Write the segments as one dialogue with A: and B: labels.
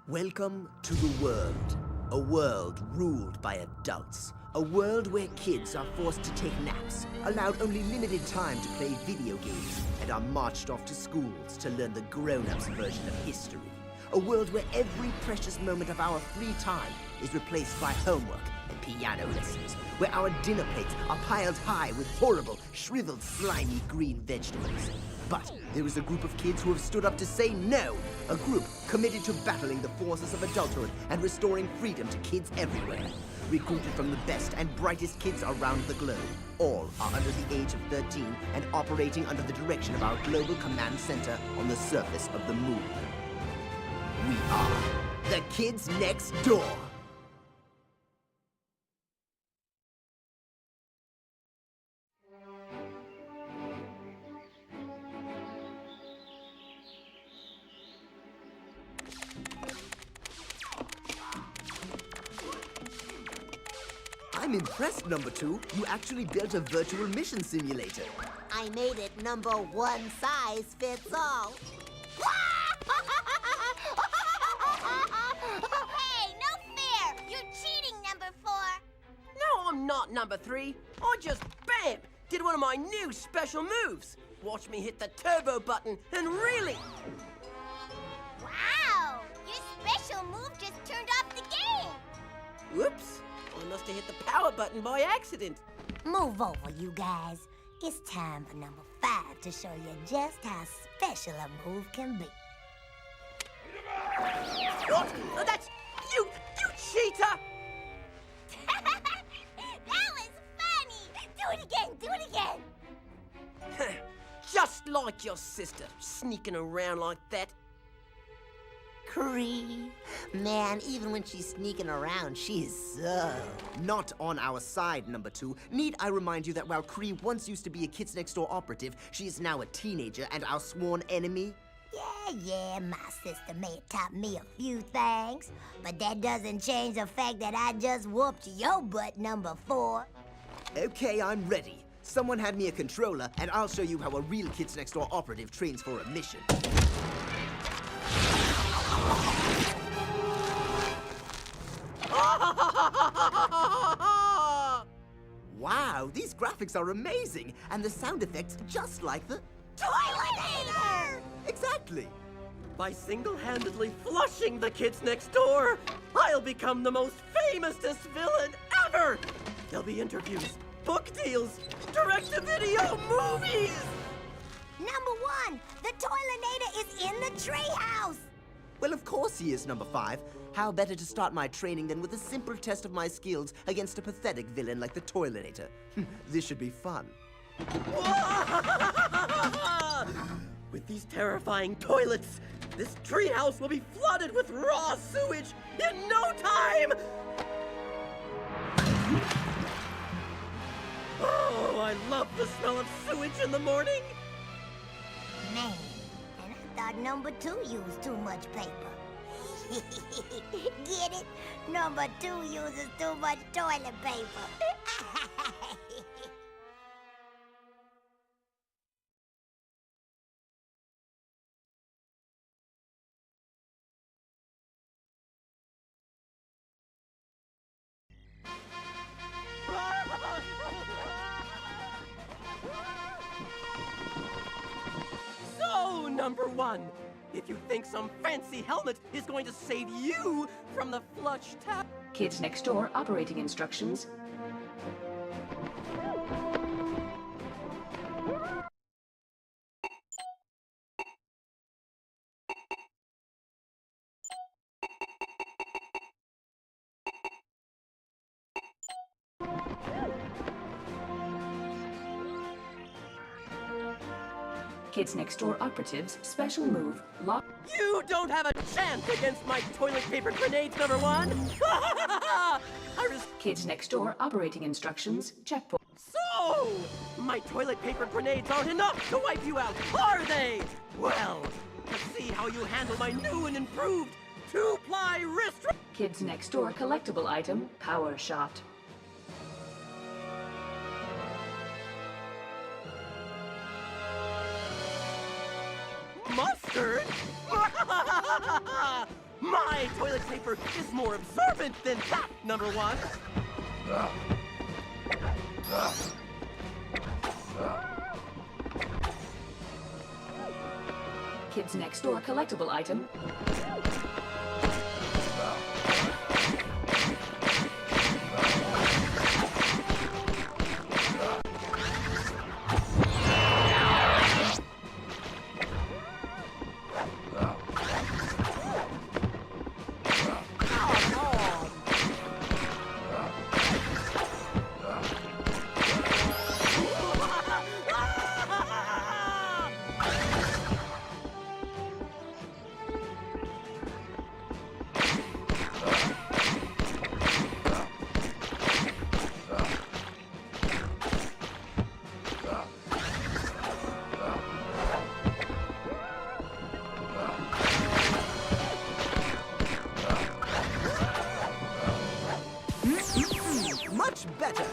A: Welcome to the world. A world ruled by adults. A world where kids are forced to take naps, allowed only limited time to play video games, and are marched off to schools to learn the grown-ups version of history. A world where every precious moment of our free time is replaced by homework and piano lessons, where our dinner plates are piled high with horrible, shriveled, slimy green vegetables. But there is a group of kids who have stood up to say no, a group committed to battling the forces of adulthood and restoring freedom to kids everywhere. Recruited from the best and brightest kids around the globe. All are under the age of 13 and operating under the direction of our global command center on the surface of the moon. We are the Kids Next Door. I'm impressed, number 2. You actually built a virtual mission simulator.
B: I made it number 1 size fits all.
C: Hey, no fair! You're cheating, number 4.
D: No, I'm not, number 3. I just, bam, did one of my new special moves. Watch me hit the turbo button and really...
C: Wow! Your special move just turned off the game.
D: Whoops. I must have hit the power button by accident.
B: Move over, you guys. It's time for number 5 to show you just how special a move can be.
D: What? Oh, that's... You cheater!
C: That was funny! Do it again, do it again!
D: Just like your sister, sneaking around like that.
B: Cree. Man, even when she's sneaking around, she is so...
A: Not on our side, number 2. Need I remind you that while Cree once used to be a Kids Next Door operative, she is now a teenager and our sworn enemy?
B: Yeah, my sister may have taught me a few things, but that doesn't change the fact that I just whooped your butt, number 4.
A: Okay, I'm ready. Someone hand me a controller, and I'll show you how a real Kids Next Door operative trains for a mission. Wow, these graphics are amazing, and the sound effects just like the
B: Toiletator!
A: Exactly.
D: By single-handedly flushing the kids next door, I'll become the most famousest villain ever! There'll be interviews, book deals, direct-to-video movies!
B: Number 1, the Toiletator is in the treehouse!
A: Well, of course he is, number 5. How better to start my training than with a simple test of my skills against a pathetic villain like the Toiletator? This should be fun.
D: With these terrifying toilets, this treehouse will be flooded with raw sewage in no time! Oh, I love the smell of sewage in the morning!
B: Man, and I thought number 2 used too much paper. Get it? Number 2 uses too much toilet paper.
D: So, number 1, if you think some fancy helmet is going to save you from the flush tap...
E: Kids Next Door operating instructions. Kids Next Door operatives special move lock.
D: You don't have a chance against my toilet paper grenades, number 1! I
E: Kids Next Door operating instructions checkpoint.
D: So, my toilet paper grenades aren't enough to wipe you out, are they? Well, let's see how you handle my new and improved 2-ply wrist...
E: Kids Next Door collectible item power shot.
D: Mustard? My toilet paper is more absorbent than that, number 1.
E: Kids Next Door collectible item.
A: Much better.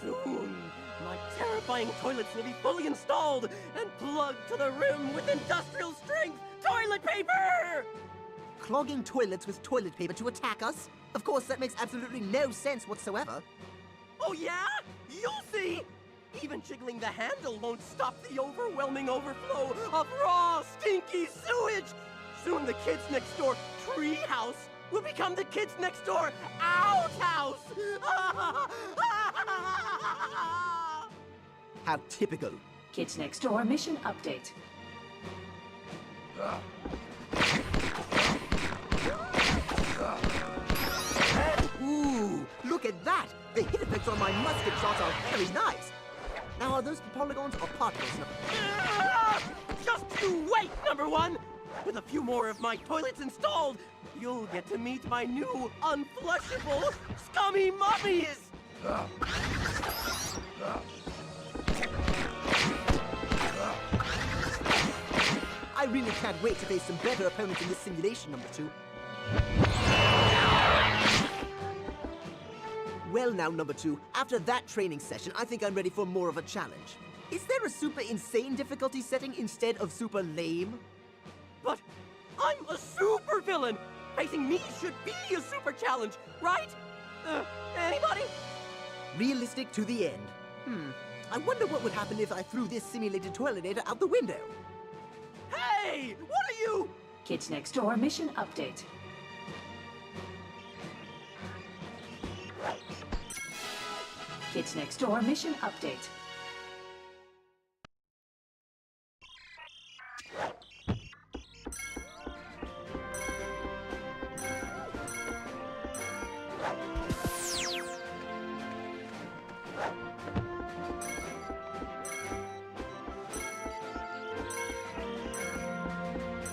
D: Soon, my terrifying toilets will be fully installed and plugged to the rim with industrial strength toilet paper!
A: Clogging toilets with toilet paper to attack us? Of course, that makes absolutely no sense whatsoever.
D: Oh yeah? You'll see! Even jiggling the handle won't stop the overwhelming overflow of raw, stinky sewage! Soon the kids next door treehouse will become the kids next door outhouse!
A: How typical.
E: Kids Next Door mission update.
A: Ooh, look at that! The hit effects on my musket shots are very nice. Now, are those polygons or particles?
D: Just you wait, number 1! With a few more of my toilets installed, you'll get to meet my new, unflushable, scummy mummies!
A: I really can't wait to face some better opponents in this simulation, number 2. Well now, number 2, after that training session, I think I'm ready for more of a challenge. Is there a super insane difficulty setting instead of super lame?
D: But I'm a super villain! Facing me should be a super challenge, right? Anybody?
A: Realistic to the end. I wonder what would happen if I threw this simulated toiletator out the window.
D: Hey! What are you?
E: Kids Next Door mission update. Kids Next Door mission update.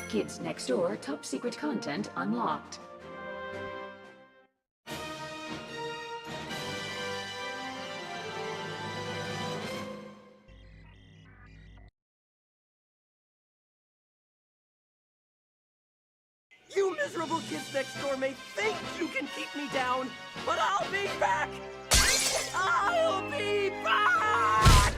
E: Kids Next Door top secret content unlocked.
D: You miserable kids next door may think you can keep me down, but I'll be back! I'll be back!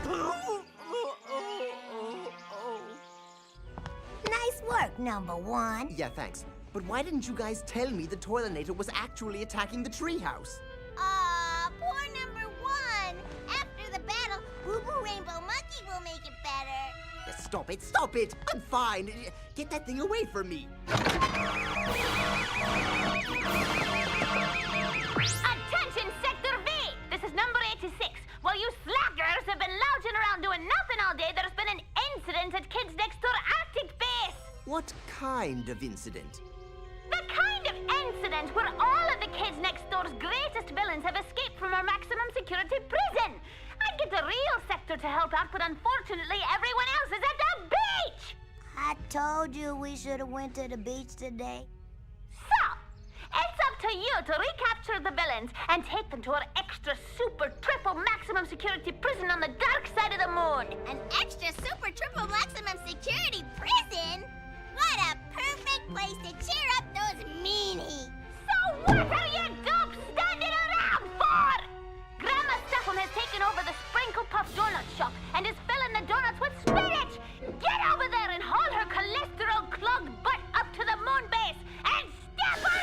B: Nice work, number 1.
A: Yeah, thanks. But why didn't you guys tell me the toiletator was actually attacking the treehouse?
C: Aw, poor number 1. After the battle, Boo Boo Rainbow Monkey will make it better.
A: Stop it, stop it! I'm fine! Get that thing away from me!
C: Attention, Sector V! This is number 86. While you slackers have been lounging around doing nothing all day, there's been an incident at Kids Next Door Arctic Base.
A: What kind of incident?
C: The kind of incident where all of the Kids Next Door's greatest villains have escaped from our maximum security prison. I'd get the real Sector to help out, but unfortunately everyone else is at the beach!
B: I told you we should have went to the beach today.
C: So, it's up to you to recapture the villains and take them to our extra super triple maximum security prison on the dark side of the moon. An extra super triple maximum security prison? What a perfect place to cheer up those meanies. So what are you dopes standing around for? Grandma Stuff'em has taken over the Sprinkle Puff Donut Shop and is filling the donuts with spinach. Get over there and haul her cholesterol-clogged butt up to the moon base and step on it!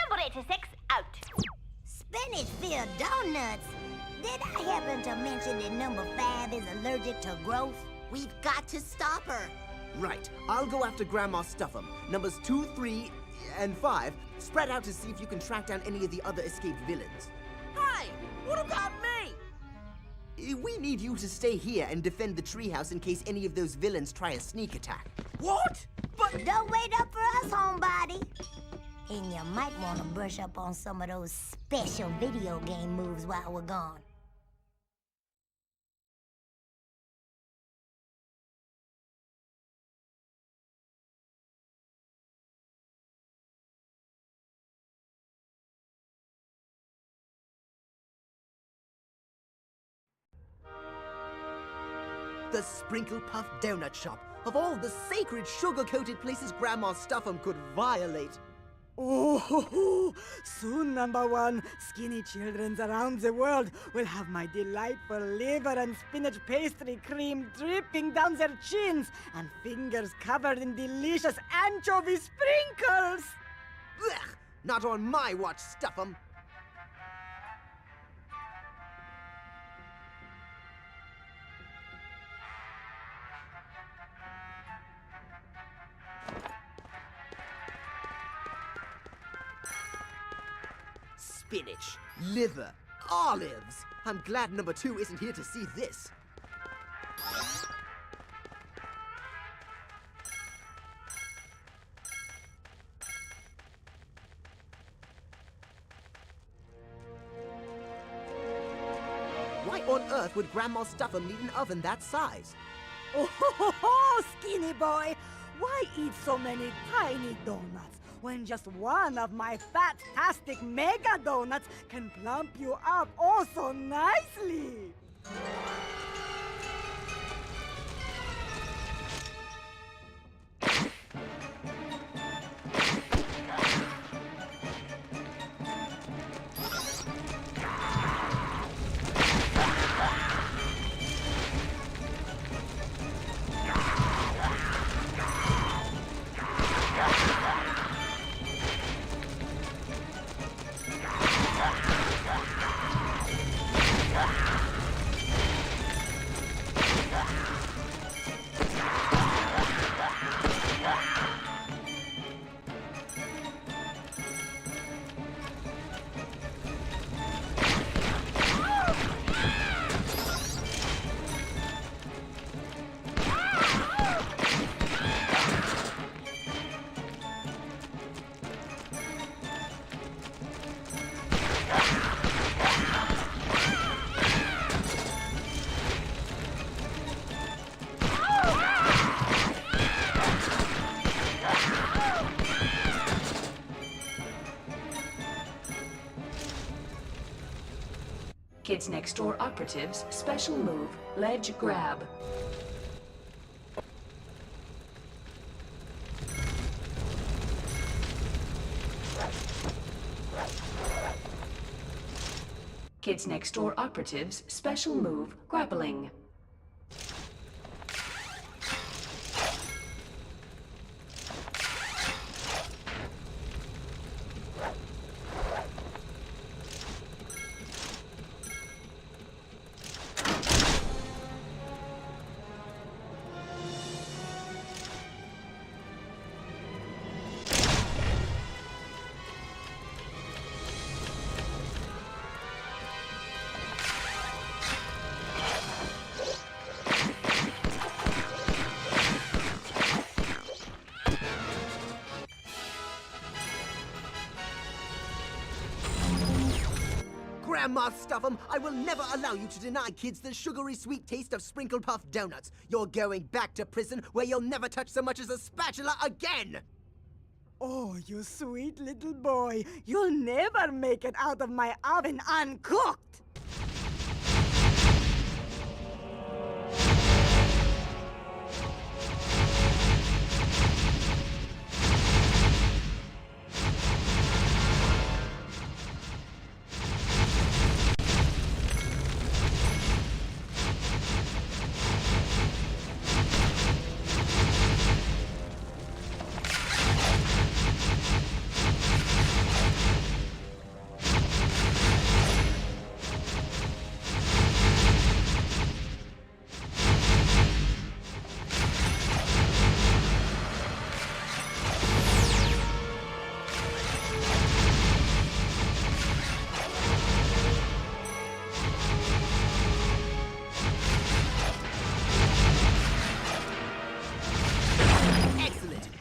C: Number 86, out.
B: Spinach-filled donuts. Did I happen to mention that number 5 is allergic to growth?
A: We've got to stop her! Right, I'll go after Grandma Stuff'em. Numbers 2, 3, and 5, spread out to see if you can track down any of the other escaped villains.
D: Hey, what about me?
A: We need you to stay here and defend the treehouse in case any of those villains try a sneak attack.
D: What? But
B: Don't wait up for us, homebody. And you might want to brush up on some of those special video game moves while we're gone.
A: The Sprinkle Puff Donut Shop, of all the sacred sugar-coated places Grandma Stuff'em could violate.
F: Oh, soon, number 1, skinny children around the world will have my delightful liver and spinach pastry cream dripping down their chins and fingers covered in delicious anchovy sprinkles.
A: Ugh, not on my watch, Stuff'em. Spinach, liver, olives. I'm glad number 2 isn't here to see this. Why on earth would Grandma Stuff'em need an oven that size?
F: Oh, skinny boy, Why eat so many tiny donuts when just one of my fantastic mega donuts can plump you up oh so nicely?
E: Kids Next Door operatives special move, ledge grab. Kids Next Door operatives special move, grappling.
A: Grandma Stuff'em, I will never allow you to deny kids the sugary sweet taste of Sprinkle Puff donuts. You're going back to prison where you'll never touch so much as a spatula again!
F: Oh, you sweet little boy. You'll never make it out of my oven uncooked.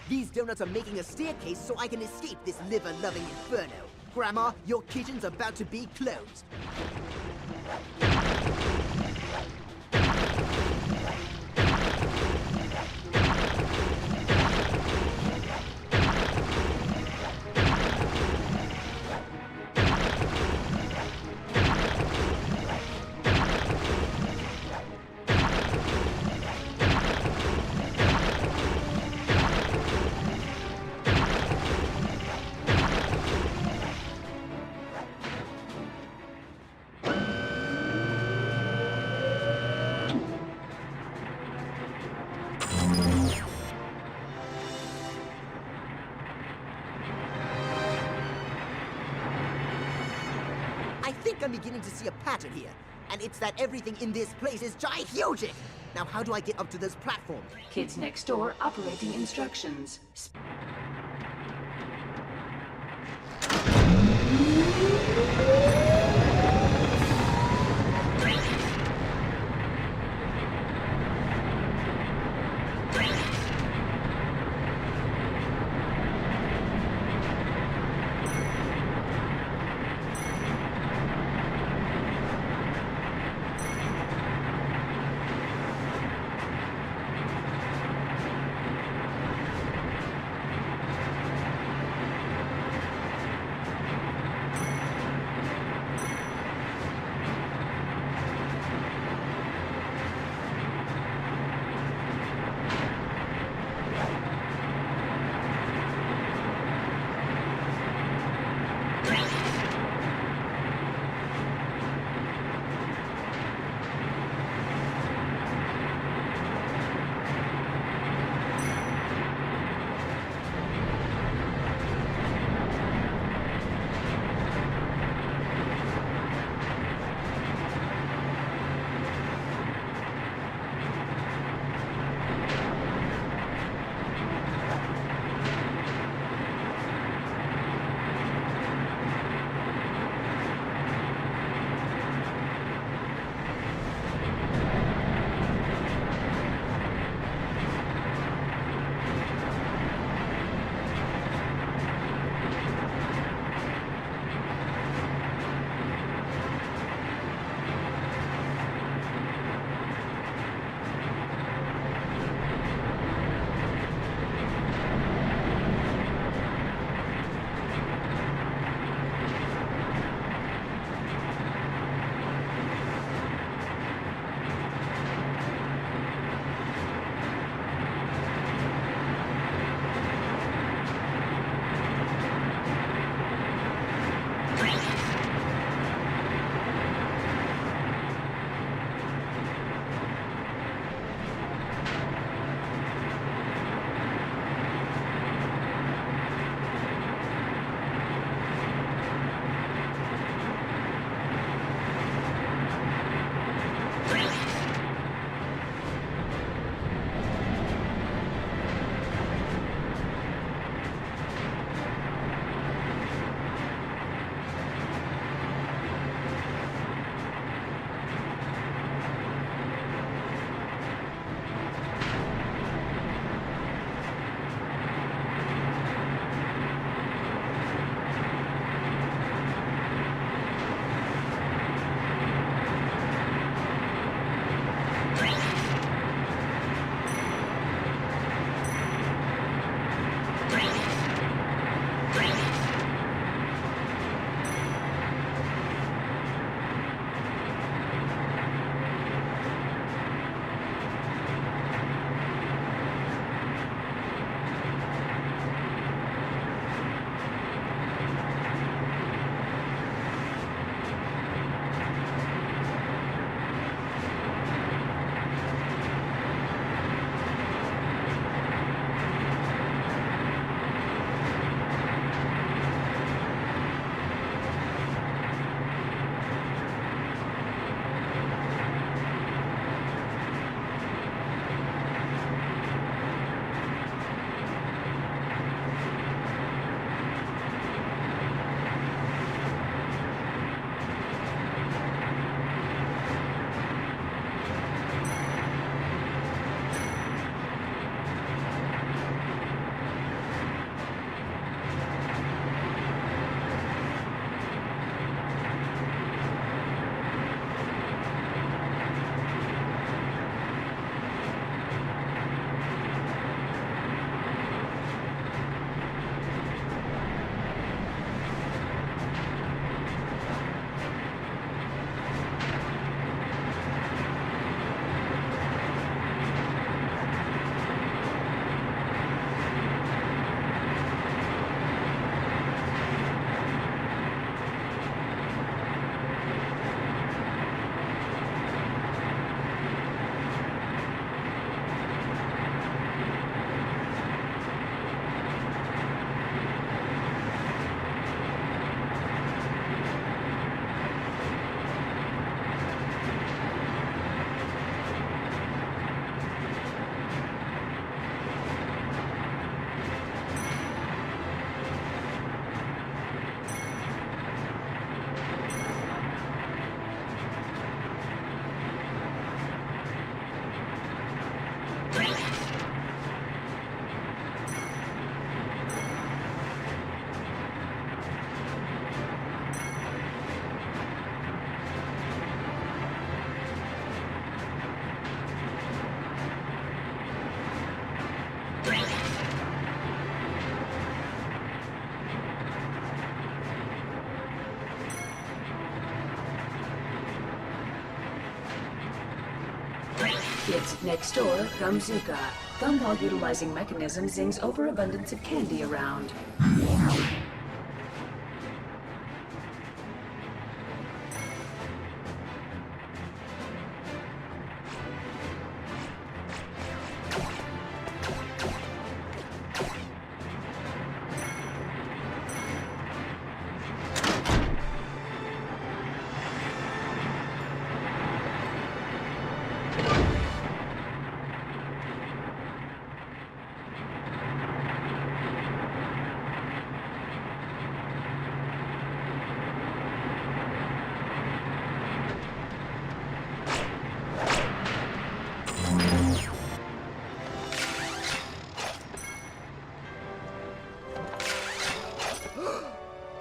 A: These donuts are making a staircase so I can escape this liver-loving inferno. Grandma, your kitchen's about to be closed. I think I'm beginning to see a pattern here, and it's that everything in this place is gigantic. Now, how do I get up to this platform?
E: Kids Next Door operating instructions. Kids next door, Gumzuka. Gumball utilizing mechanism zings overabundance of candy around.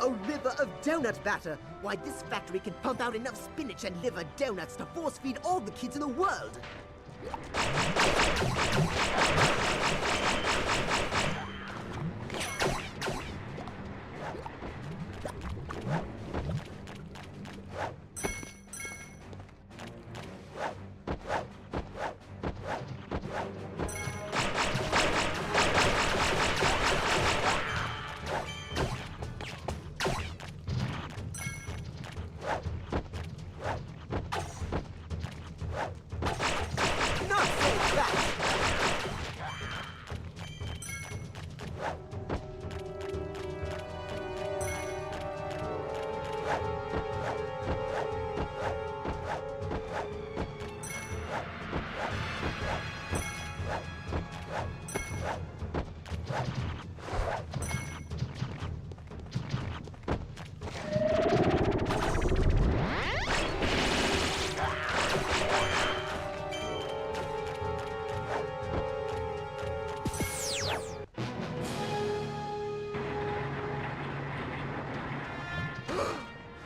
A: A river of donut batter! Why, this factory can pump out enough spinach and liver donuts to force feed all the kids in the world! Not so fast!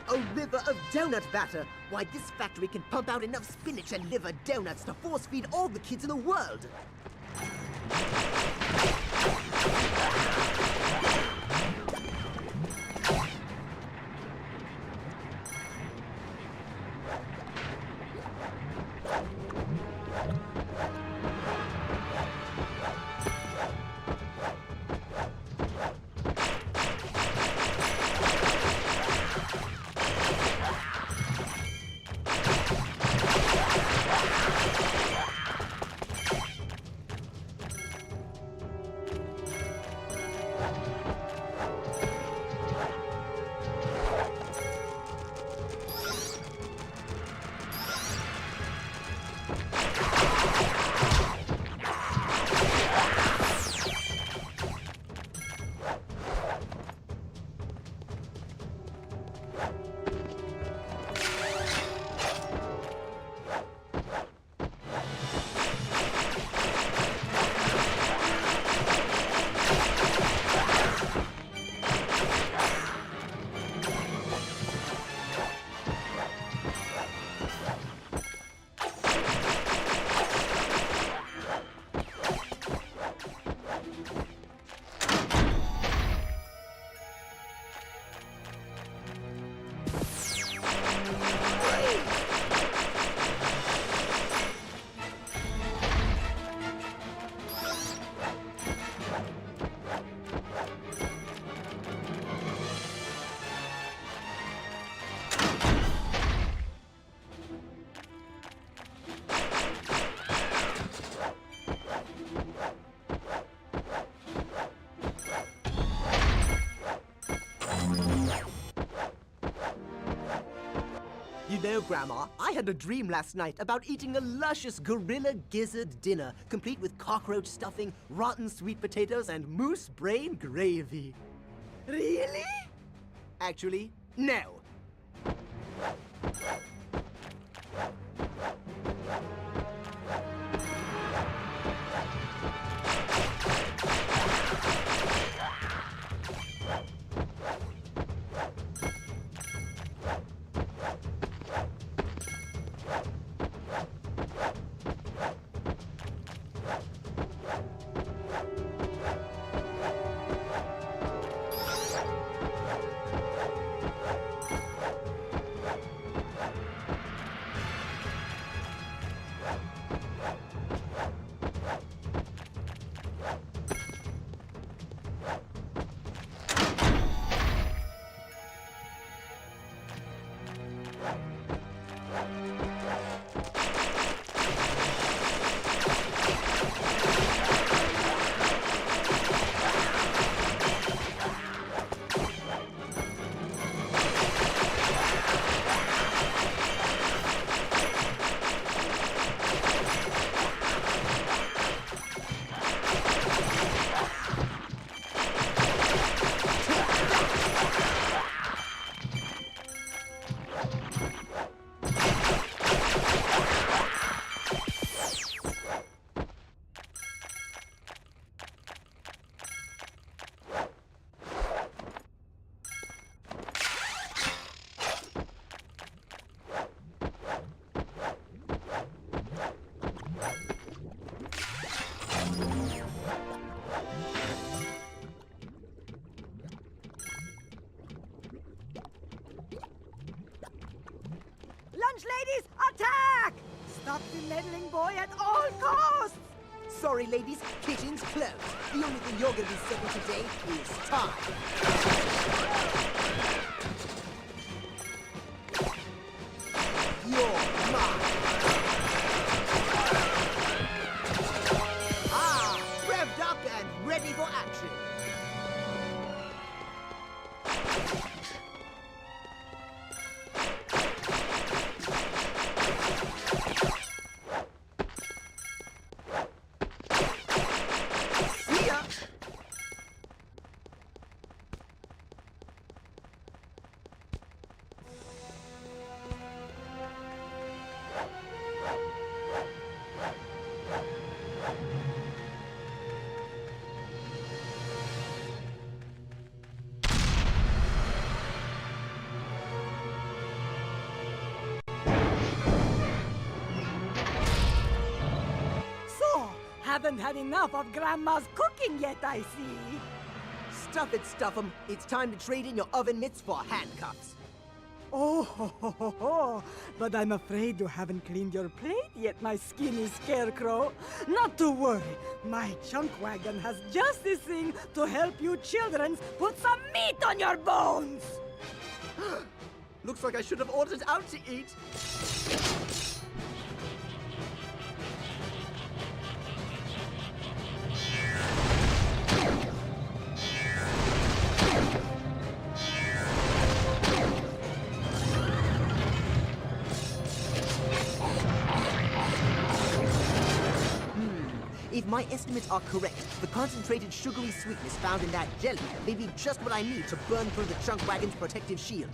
A: A river of donut batter! Why, this factory can pump out enough spinach and liver donuts to force feed all the kids in the world! You know, Grandma, I had a dream last night about eating a luscious gorilla gizzard dinner, complete with cockroach stuffing, rotten sweet potatoes, and moose brain gravy. Really? Actually, no.
F: Lunch ladies, attack! Stop the meddling boy at all costs!
A: Sorry, ladies, kitchen's closed. The only thing you're gonna be serving today is time. You're mine. Revved up and ready for action. See ya.
F: So, haven't had enough of Grandma's cooking yet, I see.
A: Stuff it, stuff 'em. It's time to trade in your oven mitts for handcuffs.
F: Oh, ho, ho, ho, ho. But I'm afraid you haven't cleaned your plate yet, my skinny scarecrow. Not to worry. My chunk wagon has just this thing to help you children put some meat on your bones.
A: Looks like I should have ordered out to eat. If my estimates are correct, the concentrated sugary sweetness found in that jelly may be just what I need to burn through the chunk wagon's protective shield.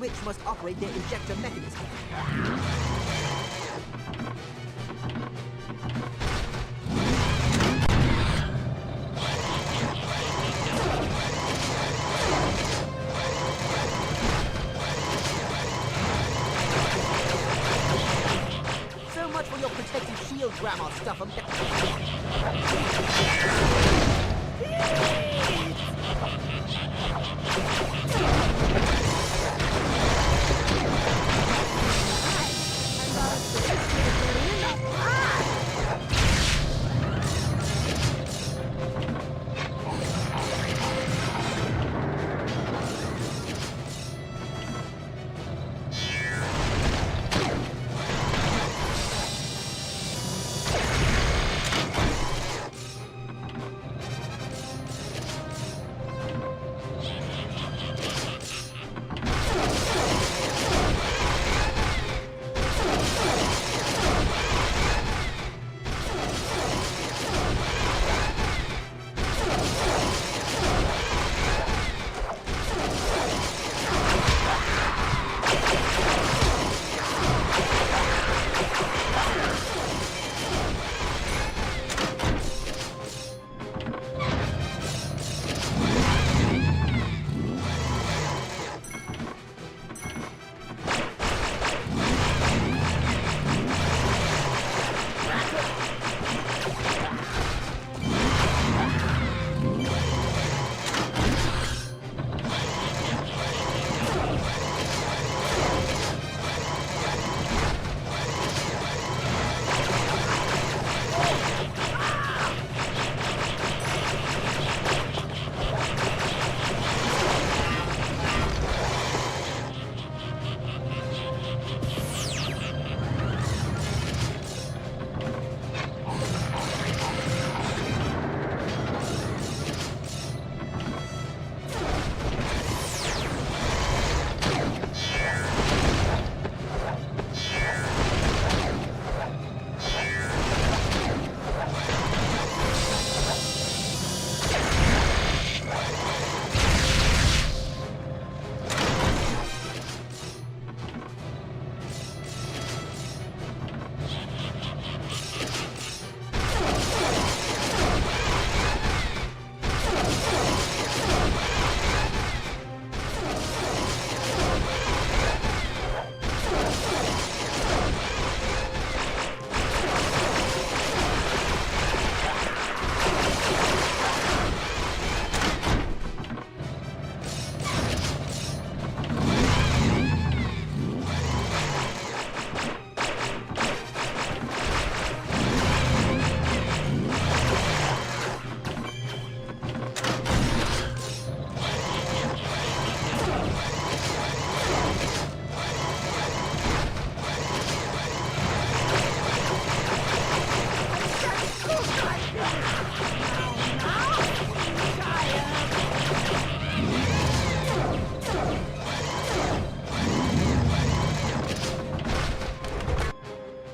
A: which must operate their injector mechanism. So much for your protective shield, Grandma Stuff'em.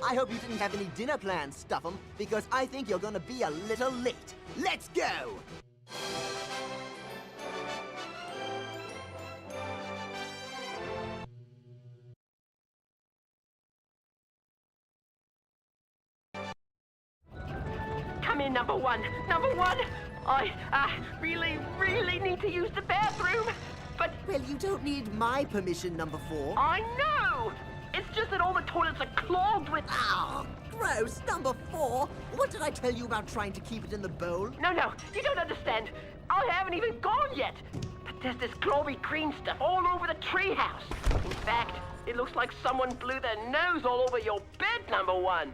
A: I hope you didn't have any dinner plans, Stuff'em, because I think you're gonna be a little late. Let's go!
D: Come in, number one. Number one! I really need to use the bathroom, but
A: Well, you don't need my permission, number 4.
D: I know! It's just that all the toilets are clogged with...
A: Oh, gross, number 4. What did I tell you about trying to keep it in the bowl?
D: No, you don't understand. I haven't even gone yet. But there's this glowy green stuff all over the treehouse. In fact, it looks like someone blew their nose all over your bed, number one.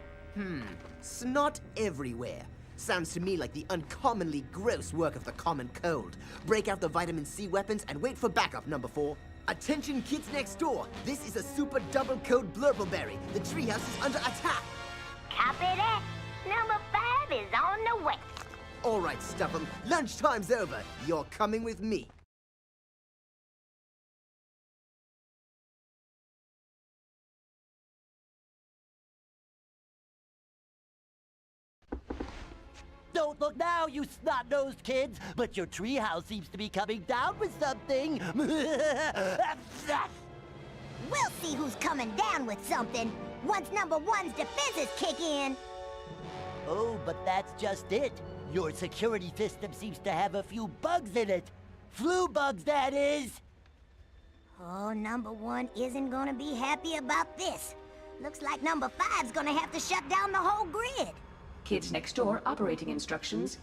A: Snot everywhere. Sounds to me like the uncommonly gross work of the common cold. Break out the vitamin C weapons and wait for backup, number 4. Attention kids next door. This is a super double code blurpleberry. The treehouse is under attack.
B: Copy that. Number 5 is on the way.
A: All right, Stuff'em. Lunchtime's over. You're coming with me.
G: Don't look now, you snot-nosed kids, but your treehouse seems to be coming down with something.
B: we'll see who's coming down with something once number one's defenses kick in.
G: Oh, but that's just it. Your security system seems to have a few bugs in it. Flu bugs, that is.
B: Oh, number one isn't gonna be happy about this. Looks like number five's gonna have to shut down the whole grid.
E: Kids Next Door operating instructions.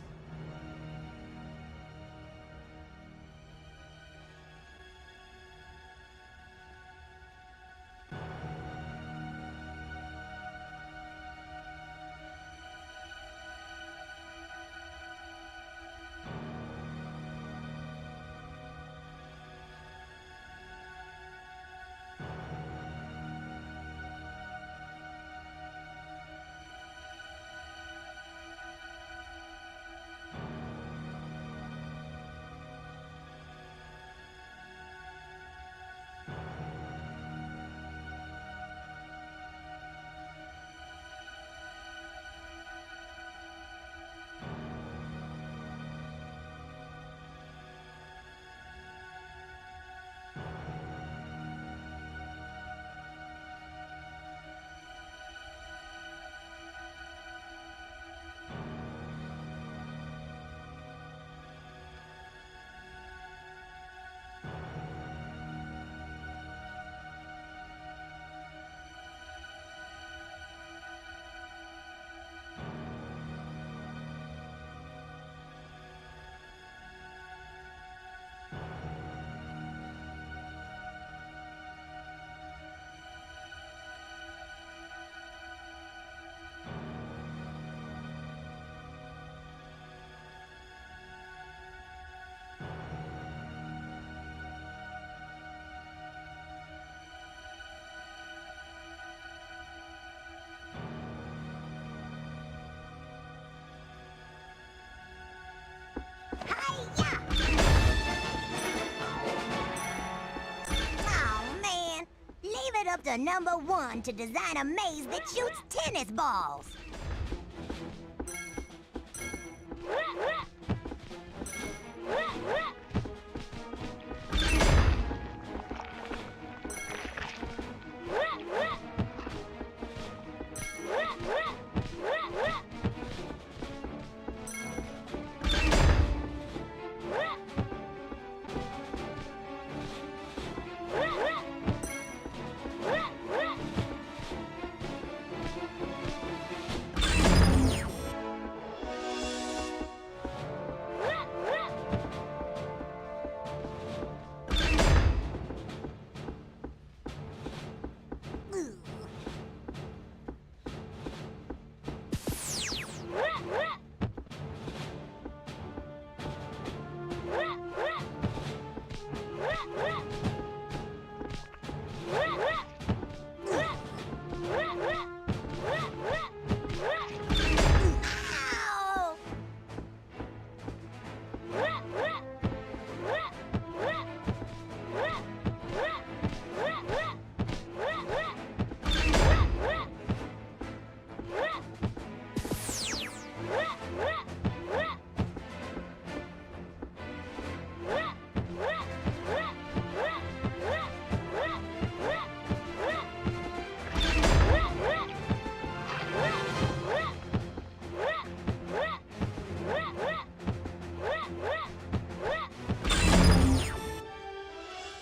B: Oh, man. Leave it up to number one to design a maze that shoots tennis balls.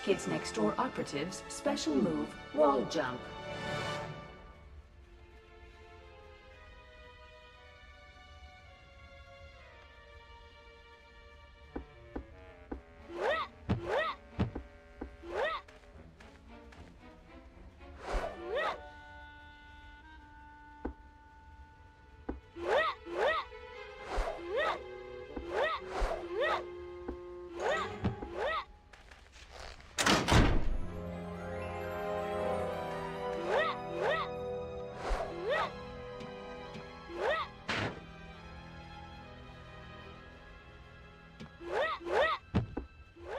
E: Kids Next Door operatives special move wall jump.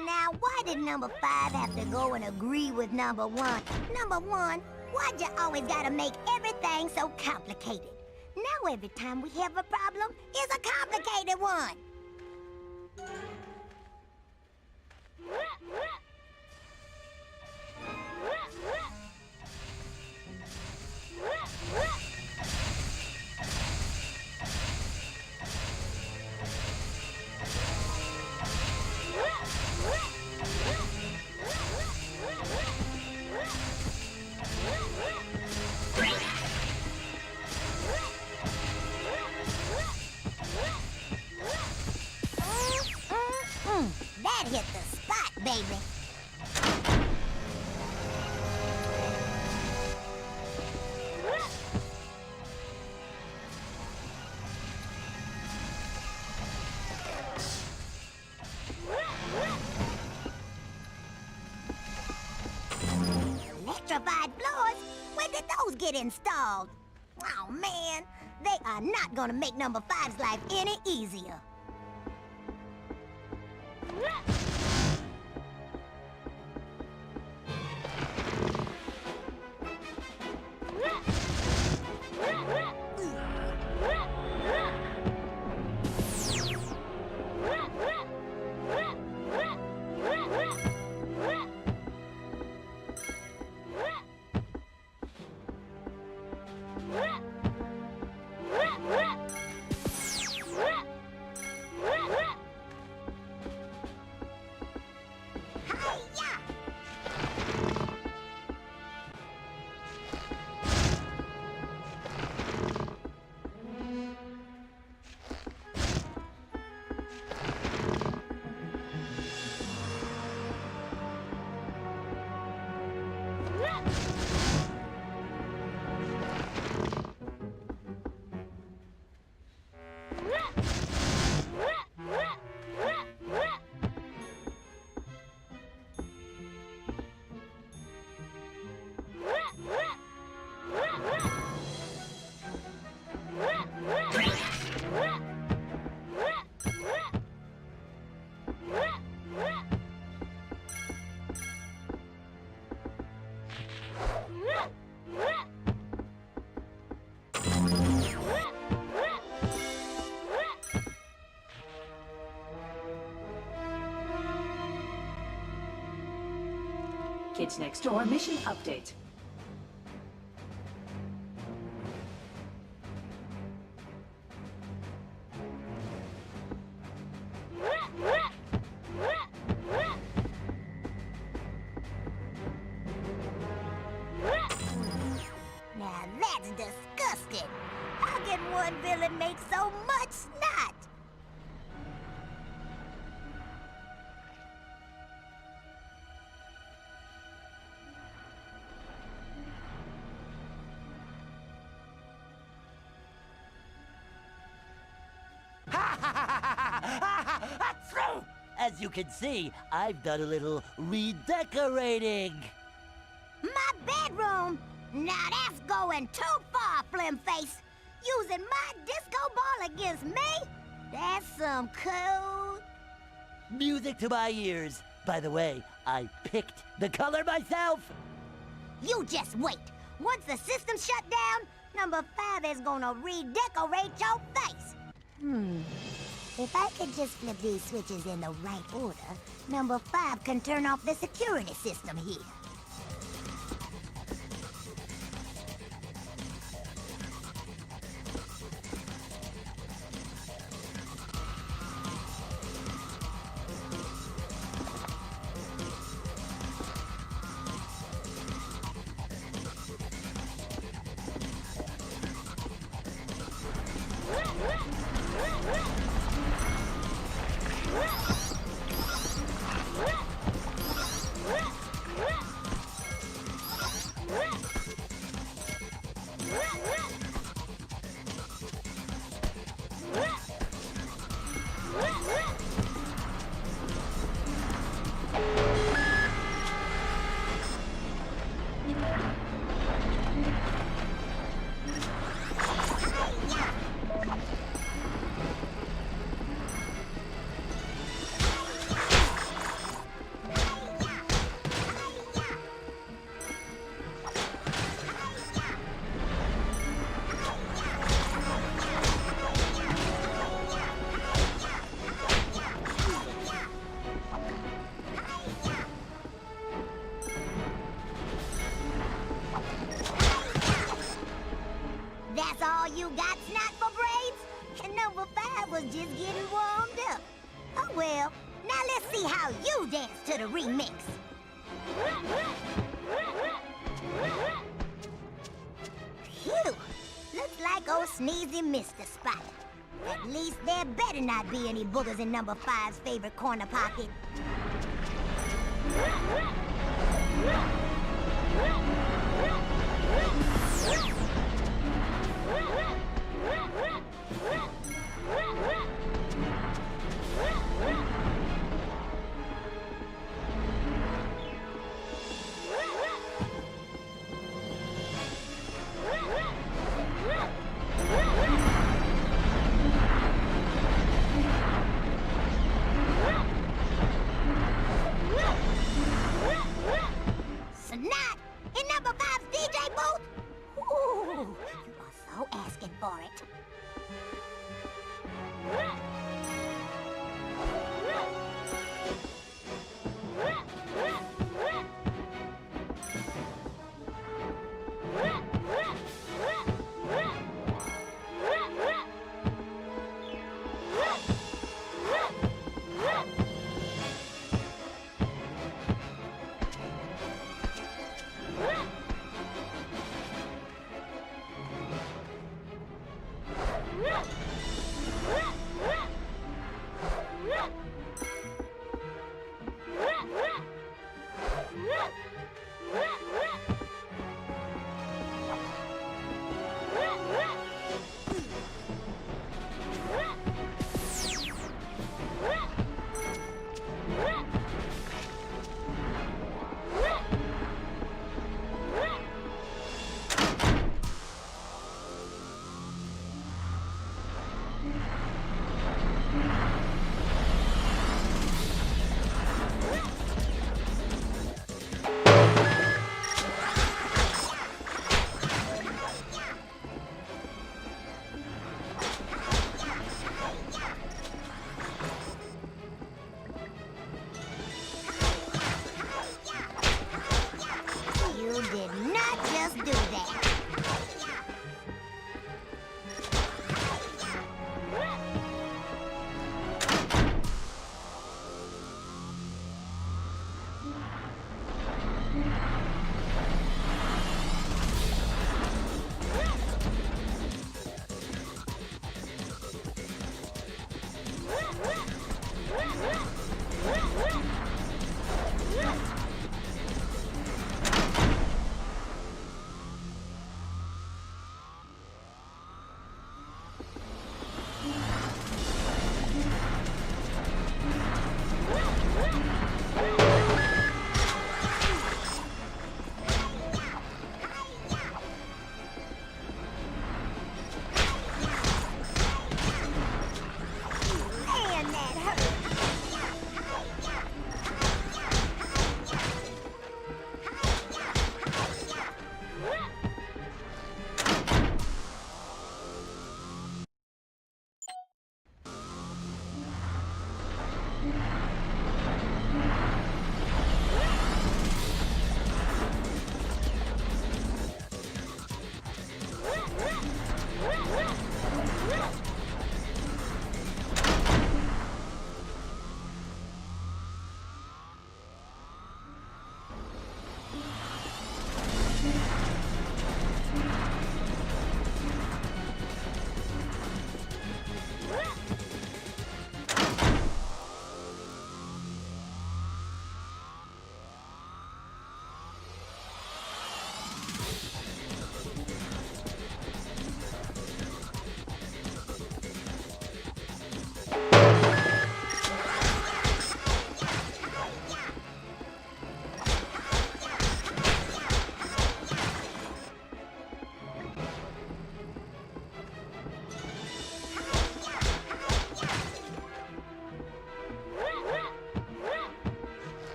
B: Now, why did number five have to go and agree with number one? Number one, why'd you always gotta make everything so complicated? Now every time we have a problem, it's a complicated one. kit installed. Oh, man. They are not gonna make number 5's life any easier.
E: Kids Next Door mission update.
B: Now that's disgusting. How can one villain make so much snot?
G: As you can see, I've done a little redecorating.
B: My bedroom? Now that's going too far, Flimface. Using my disco ball against me? That's some cold...
G: Music to my ears. By the way, I picked the color myself.
B: You just wait. Once the system's shut down, number 5 is gonna redecorate your face. If I could just flip these switches in the right order, number 5 can turn off the security system here. That's all you got, snot for braids? And number 5 was just getting warmed up. Oh well, now let's see how you dance to the remix. Phew, looks like old Sneezy missed the spot. At least there better not be any boogers in number 5's favorite corner pocket. You did not just do that. Man, that hurt.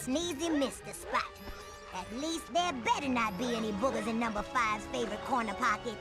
B: Sneezy missed the spot. At least there better not be any boogers in number 5's favorite corner pocket.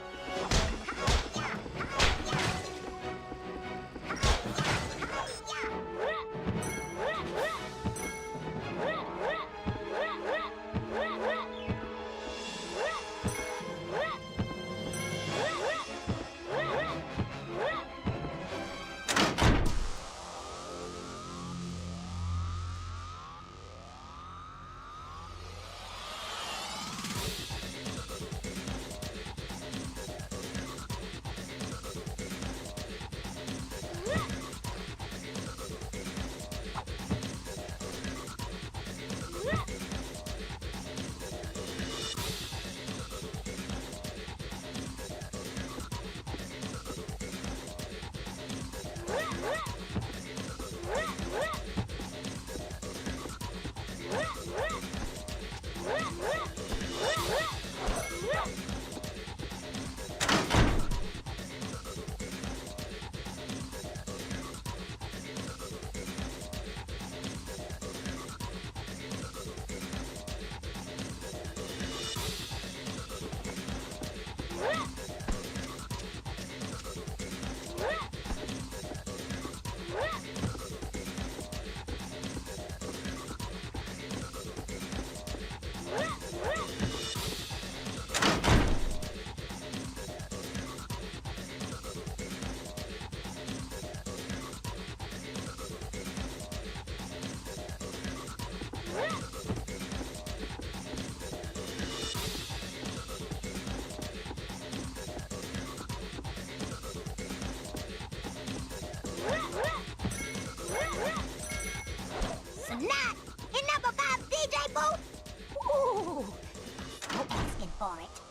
B: for it.